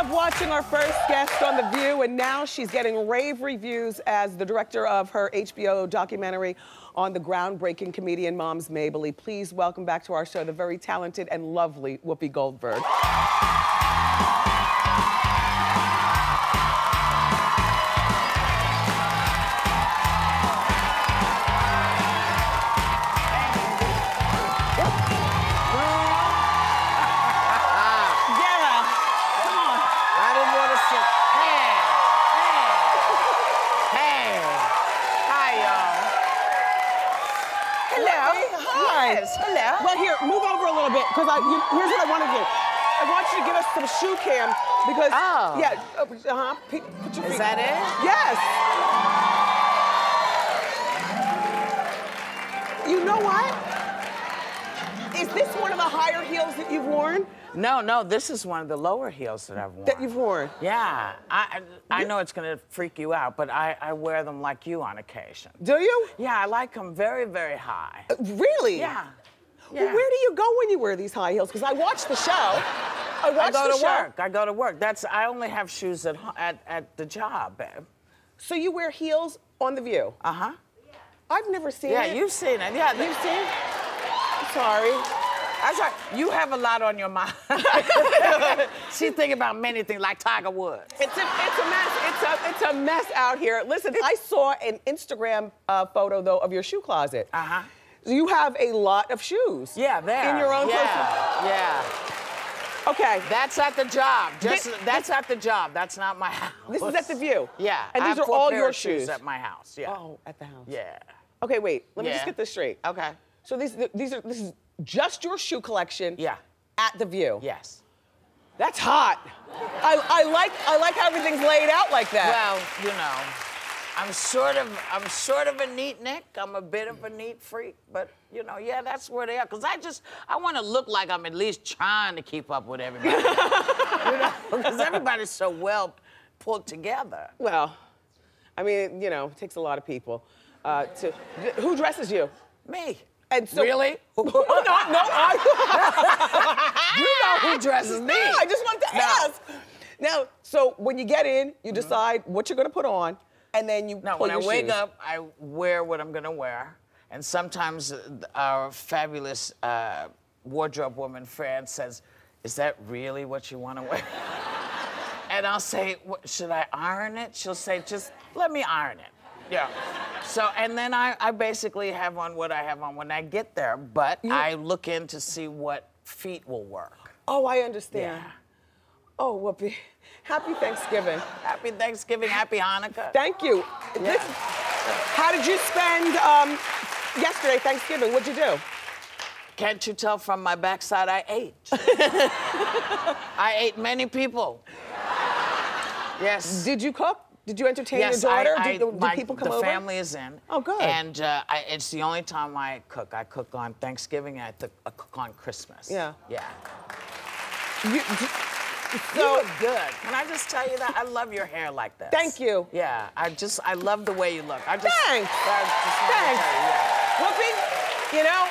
up watching our first guest on The View, and now she's getting rave reviews as the director of her HBO documentary on the groundbreaking comedian moms Mabley. Please welcome back to our show the very talented and lovely Whoopi Goldberg. Hello. Well, here, move over a little bit, because here's what I want to do. I want you to give us some shoe cam, because, yeah, put your feet. Is that it? Yes. You know what? Is this one of the higher heels that you've worn? No, this is one of the lower heels that I've worn. That you've worn? Yeah. I know it's going to freak you out, but I wear them like you on occasion. Do you? Yeah, I like them very, very high. Really? Yeah. Well, where do you go when you wear these high heels? Because I watch the show. I go to work. I only have shoes at the job, babe. So you wear heels on The View? Uh-huh. I've never seen it. Yeah, you've seen it. Yeah, you've seen it? I'm sorry. That's right. You have a lot on your mind. She's thinking about many things, like Tiger Woods. It's a mess. It's a mess out here. Listen, I saw an Instagram photo, though, of your shoe closet. Uh-huh. You have a lot of shoes. Yeah, there. In your own personal... Yeah. Okay. That's at the job. That's at the job. That's not my house. This is at The View? Yeah. And these are all your shoes? At my house, yeah. Oh, at the house. Yeah. Okay, wait. Let me just get this straight. Okay. So this is just your shoe collection. Yeah. At The View. Yes. That's hot. I like how everything's laid out like that. Well, you know, I'm sort of a neat Nick. I'm a bit of a neat freak, but you know, yeah, that's where they are. Cause I want to look like I'm at least trying to keep up with everybody. You know, because everybody's so well pulled together. Well, I mean, you know, it takes a lot of people who dresses you? Me. And so, really? No. You know who dresses me. No, I just wanted to ask. Now, so when you get in, you decide what you're going to put on, and then you pull when your I wake shoes. up, I wear what I'm going to wear. And sometimes our fabulous wardrobe woman, Fran, says, is that really what you want to wear? And I'll say, should I iron it? She'll say, just let me iron it. Yeah. So, and then I basically have on what I have on when I get there, but I look in to see what feet will work. Oh, I understand. Yeah. Oh, Whoopi, happy Thanksgiving. Happy Thanksgiving, happy Hanukkah. Thank you. Yeah. How did you spend yesterday, Thanksgiving? What'd you do? Can't you tell from my backside I ate? I ate many people. Yes. Did you cook? Did you entertain your daughter? Did people come over? The family is in. Oh, good. And it's the only time I cook. I cook on Thanksgiving, and I cook on Christmas. Yeah. Yeah. So you look good. Can I just tell you that? I love your hair like this. Thank you. Yeah, I love the way you look. Thanks. Thanks. Whoopi, you know,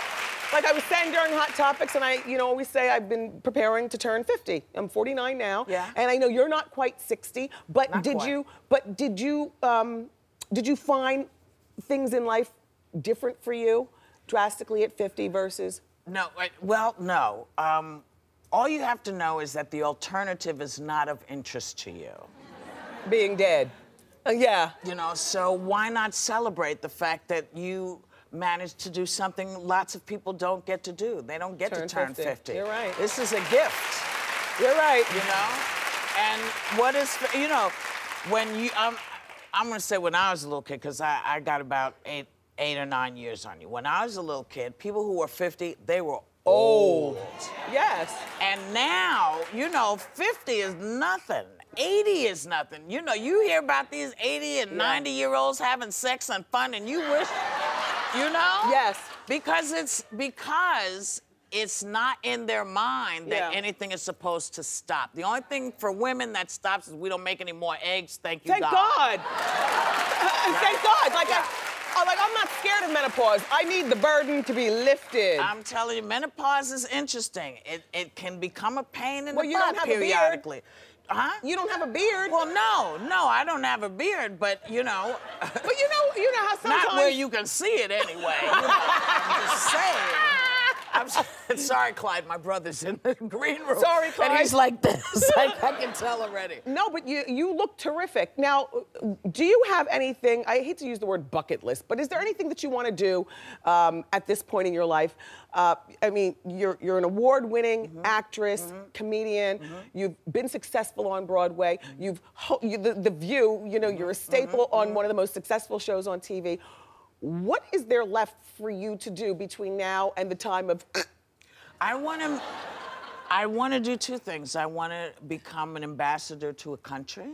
like I was saying during Hot Topics, and I, you know, always say I've been preparing to turn 50. I'm 49 now. Yeah. And I know you're not quite 60, but Not quite. did you find things in life different for you drastically at 50 versus? No, well, no. All you have to know is that the alternative is not of interest to you. Being dead. Yeah. You know, so why not celebrate the fact that you managed to do something lots of people don't get to do. They don't get to turn 50. You're right. This is a gift. You're right. You know? And what is, you know, when you, I'm gonna say when I was a little kid, because I got about eight or 9 years on you. When I was a little kid, people who were 50, they were old. Yes. And now, you know, 50 is nothing. 80 is nothing. You know, you hear about these 80 and 90-year-olds having sex and fun, and you wish, you know? Yes. Because it's not in their mind that anything is supposed to stop. The only thing for women that stops is we don't make any more eggs, thank you, God. Thank God. Thank God. Like, I'm not scared of menopause. I need the burden to be lifted. I'm telling you, menopause is interesting. It can become a pain in the you butt don't have periodically. Huh? You don't have a beard. Well, no, I don't have a beard, but you know. But you know how sometimes. Not where you can see it anyway. You know, I'm just saying. I'm sorry, Clyde. My brother's in the green room. Sorry, Clyde. And he's like this. I can tell already. No, but you look terrific. Now, do you have anything? I hate to use the word bucket list, but is there anything that you want to do at this point in your life? I mean, you're an award-winning actress, comedian. You've been successful on Broadway. The View. You know, you're a staple on one of the most successful shows on TV. What is there left for you to do between now and the time of? I want to do two things. I want to become an ambassador to a country,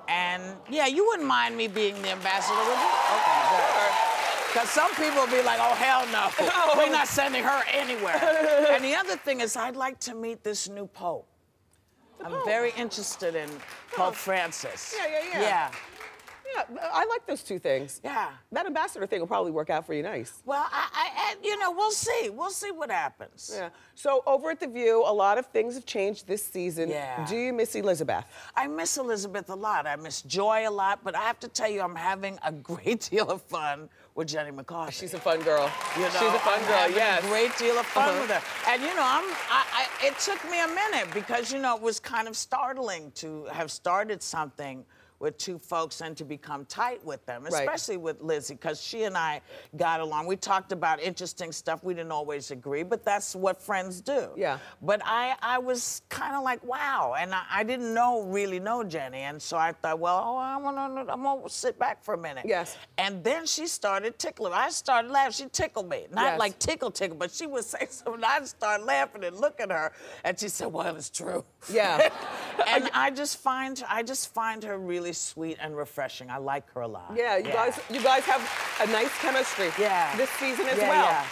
and yeah, you wouldn't mind me being the ambassador, would you? Okay, good. Because some people will be like, oh, hell no. We're not sending her anywhere. And the other thing is I'd like to meet this new Pope. I'm very interested in Pope Francis. Yeah. Yeah, I like those two things. Yeah. That ambassador thing will probably work out for you nice. Well, you know, we'll see. We'll see what happens. Yeah. So over at The View, a lot of things have changed this season. Yeah. Do you miss Elizabeth? I miss Elizabeth a lot. I miss Joy a lot, but I have to tell you, I'm having a great deal of fun with Jenny McCarthy. She's a fun girl. You know, she's a fun girl, yes. A great deal of fun with her. And you know, it took me a minute because, you know, it was kind of startling to have started something with two folks and to become tight with them, especially with Lizzie, because she and I got along. We talked about interesting stuff. We didn't always agree, but that's what friends do. Yeah. But I was kind of like, wow, and I didn't really know Jenny, and so I thought, well, I'm gonna sit back for a minute. Yes. And then she started tickling. I started laughing. She tickled me, not like tickle, but she would say something. I started laughing and look at her, and she said, well, it's true. Yeah. And I just find her really sweet and refreshing. I like her a lot. Yeah, you guys have a nice chemistry. Yeah. This season as well.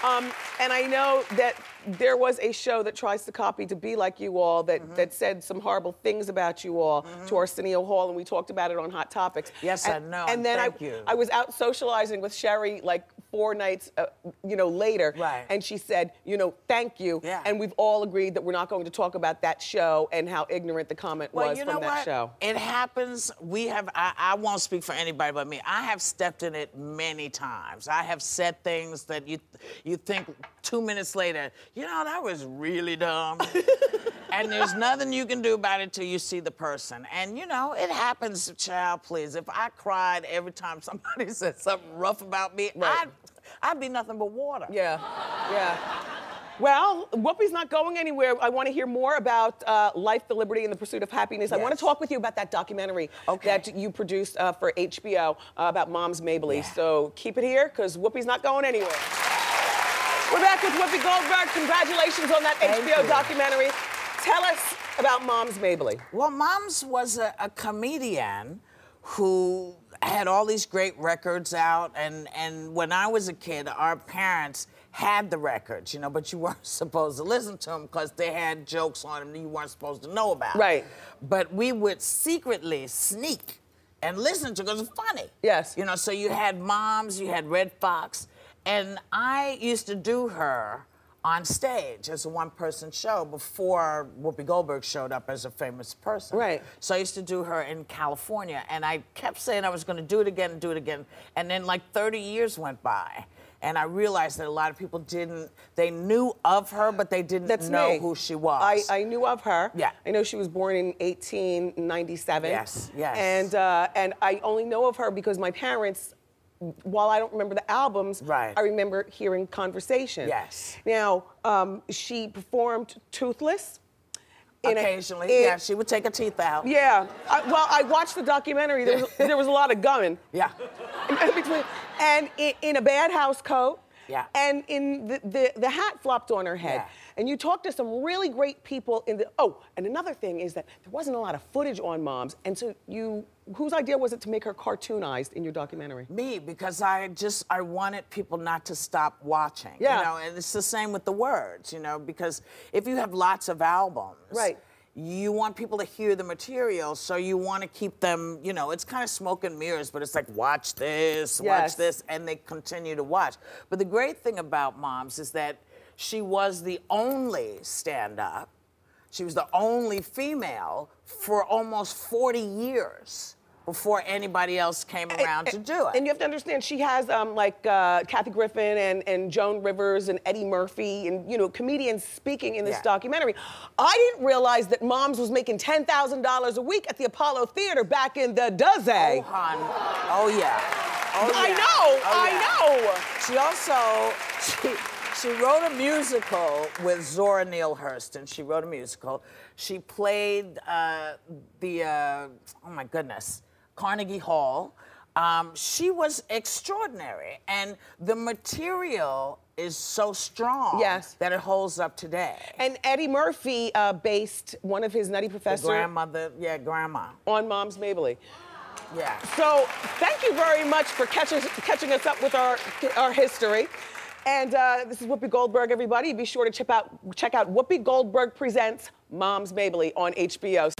Yeah. And I know that there was a show that tries to copy To Be Like You All that said some horrible things about you all to Arsenio Hall, and we talked about it on Hot Topics. Yes, I know. And then I was out socializing with Sherry like 4 nights, you know, later. Right. And she said, you know, thank you. Yeah. And we've all agreed that we're not going to talk about that show and how ignorant the comment was from that show. It happens. I won't speak for anybody but me. I have stepped in it many times. I have said things that you think 2 minutes later, you know, that was really dumb. And there's nothing you can do about it till you see the person. And, you know, it happens, child, please. If I cried every time somebody said something rough about me, I'd be nothing but water. Yeah. Well, Whoopi's not going anywhere. I want to hear more about life, the liberty, and the pursuit of happiness. Yes. I want to talk with you about that documentary that you produced for HBO about Moms Mabley. Yeah. So keep it here, because Whoopi's not going anywhere. We're back with Whoopi Goldberg. Congratulations on that HBO documentary. Tell us about Moms Mabley. Well, Moms was a comedian who had all these great records out, and when I was a kid, our parents had the records, you know, but you weren't supposed to listen to them because they had jokes on them that you weren't supposed to know about. Right. But we would secretly sneak and listen to it because it was funny. Yes. You know, so you had Moms, you had Red Fox, and I used to do her on stage as a one-person show before Whoopi Goldberg showed up as a famous person. Right. So I used to do her in California, and I kept saying I was going to do it again, and then like 30 years went by, and I realized that a lot of people they knew of her, but they didn't know who she was. I knew of her. Yeah. I know she was born in 1897. Yes. And I only know of her because my parents, while I don't remember the albums, I remember hearing conversation. Yes. Now, she performed Toothless. Occasionally, yeah, she would take her teeth out. Yeah. I watched the documentary. There was a lot of gumming. Yeah. And in a bad house coat. Yeah. And in the hat flopped on her head. Yeah. And you talked to some really great people in the, and another thing is that there wasn't a lot of footage on Moms. And so whose idea was it to make her cartoonized in your documentary? Me, because I wanted people not to stop watching. Yeah. You know, and it's the same with the words, you know, because if you have lots of albums. Right. You want people to hear the material, so you want to keep them, you know, it's kind of smoke and mirrors, but it's like, watch this, watch this, and they continue to watch. But the great thing about Moms is that she was the only stand-up She was the only female for almost 40 years before anybody else came around to do it. And you have to understand, she has Kathy Griffin and Joan Rivers and Eddie Murphy and, you know, comedians speaking in this documentary. I didn't realize that Moms was making $10,000 a week at the Apollo Theater back in the doze. Oh, hon. Oh, yeah. Oh, yeah. I know. She also, she wrote a musical with Zora Neale Hurston. She wrote a musical. She played oh my goodness, Carnegie Hall. She was extraordinary, and the material is so strong that it holds up today. And Eddie Murphy based one of his Nutty Professor, grandma, on Moms Mabley. Yeah. So thank you very much for catching us up with our history. And this is Whoopi Goldberg, everybody. Be sure to check out Whoopi Goldberg Presents Moms Mabley on HBO.